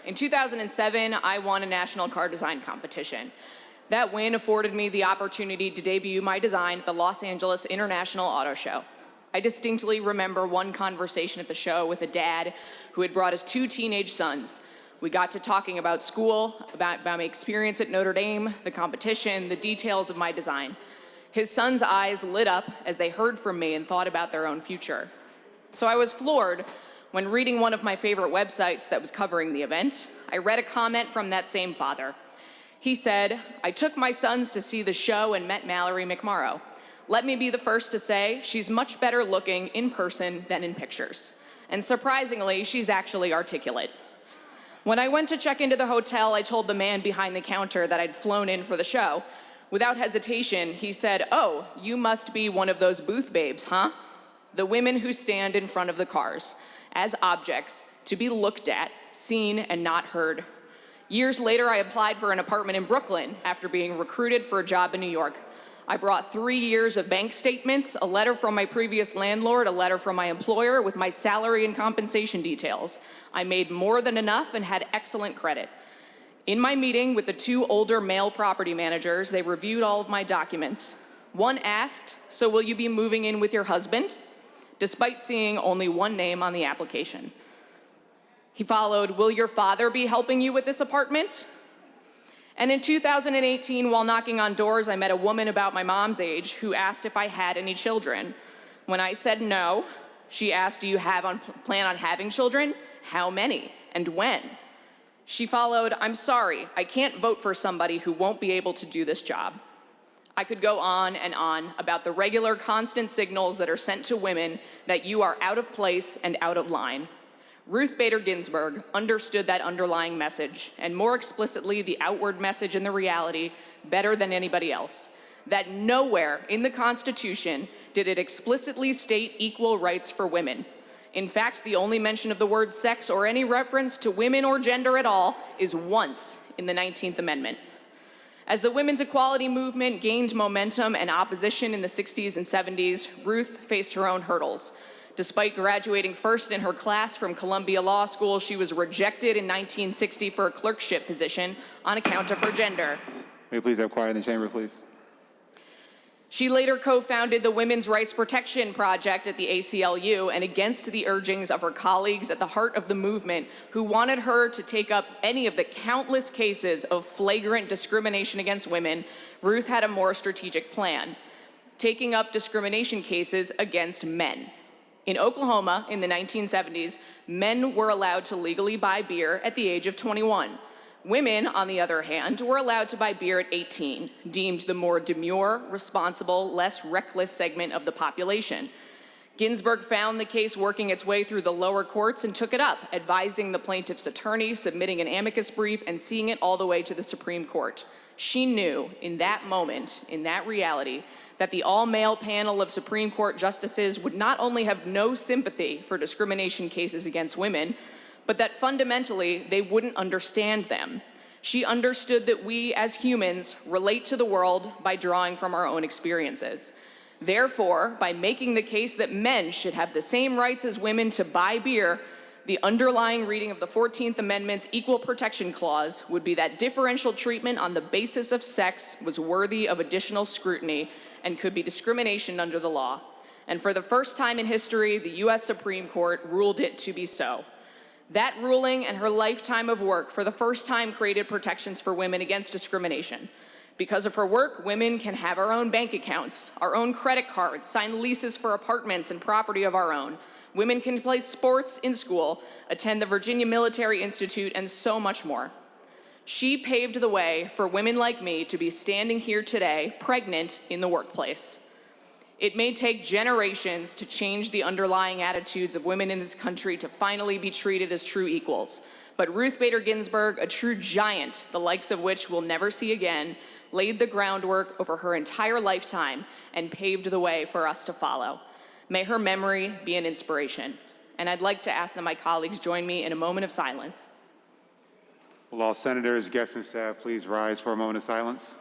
In 2007, I won a national car design competition. That win afforded me the opportunity to debut my design at the Los Angeles International Auto Show. I distinctly remember one conversation at the show with a dad who had brought his 2 teenage sons. We got to talking about school, about my experience at Notre Dame, the competition, the details of my design. His sons' eyes lit up as they heard from me and thought about their own future. So I was floored when reading one of my favorite websites that was covering the event. I read a comment from that same father. He said, "I took my sons to see the show and met Mallory McMorrow. Let me be the first to say she's much better looking in person than in pictures. And surprisingly, she's actually articulate." When I went to check into the hotel, I told the man behind the counter that I'd flown in for the show. Without hesitation, he said, "Oh, you must be one of those booth babes, huh? The women who stand in front of the cars as objects to be looked at, seen, and not heard." Years later, I applied for an apartment in Brooklyn after being recruited for a job in New York. I brought 3 years of bank statements, a letter from my previous landlord, a letter from my employer with my salary and compensation details. I made more than enough and had excellent credit. In my meeting with the 2 older male property managers, they reviewed all of my documents. One asked, "So will you be moving in with your husband?" despite seeing only one name on the application. He followed, "Will your father be helping you with this apartment?" And in 2018, while knocking on doors, I met a woman about my mom's age who asked if I had any children. When I said no, she asked, "Do you plan on having children? How many? And when?" She followed, "I'm sorry, I can't vote for somebody who won't be able to do this job." I could go on and on about the regular, constant signals that are sent to women that you are out of place and out of line. Ruth Bader Ginsburg understood that underlying message, and more explicitly, the outward message and the reality better than anybody else. That nowhere in the Constitution did it explicitly state equal rights for women. In fact, the only mention of the word sex or any reference to women or gender at all is once in the 19th Amendment. As the women's equality movement gained momentum and opposition in the 60s and 70s, Ruth faced her own hurdles. Despite graduating first in her class from Columbia Law School, she was rejected in 1960 for a clerkship position on account of her gender. May we please have quiet in the chamber, please? She later co-founded the Women's Rights Protection Project at the ACLU, and against the urgings of her colleagues at the heart of the movement who wanted her to take up any of the countless cases of flagrant discrimination against women, Ruth had a more strategic plan: taking up discrimination cases against men. In Oklahoma, in the 1970s, men were allowed to legally buy beer at the age of 21. Women, on the other hand, were allowed to buy beer at 18, deemed the more demure, responsible, less reckless segment of the population. Ginsburg found the case working its way through the lower courts and took it up, advising the plaintiff's attorney, submitting an amicus brief, and seeing it all the way to the Supreme Court. She knew in that moment, in that reality, that the all-male panel of Supreme Court justices would not only have no sympathy for discrimination cases against women, but that fundamentally they wouldn't understand them. She understood that we as humans relate to the world by drawing from our own experiences. Therefore, by making the case that men should have the same rights as women to buy beer, the underlying reading of the 14th Amendment's Equal Protection Clause would be that differential treatment on the basis of sex was worthy of additional scrutiny and could be discrimination under the law. And for the first time in history, the US Supreme Court ruled it to be so. That ruling and her lifetime of work for the first time created protections for women against discrimination. Because of her work, women can have our own bank accounts, our own credit cards, sign leases for apartments and property of our own. Women can play sports in school, attend the Virginia Military Institute, and so much more. She paved the way for women like me to be standing here today, pregnant in the workplace. It may take generations to change the underlying attitudes of women in this country to finally be treated as true equals. But Ruth Bader Ginsburg, a true giant, the likes of which we'll never see again, laid the groundwork over her entire lifetime and paved the way for us to follow. May her memory be an inspiration. And I'd like to ask that my colleagues join me in a moment of silence. Will all senators, guests, and staff please rise for a moment of silence?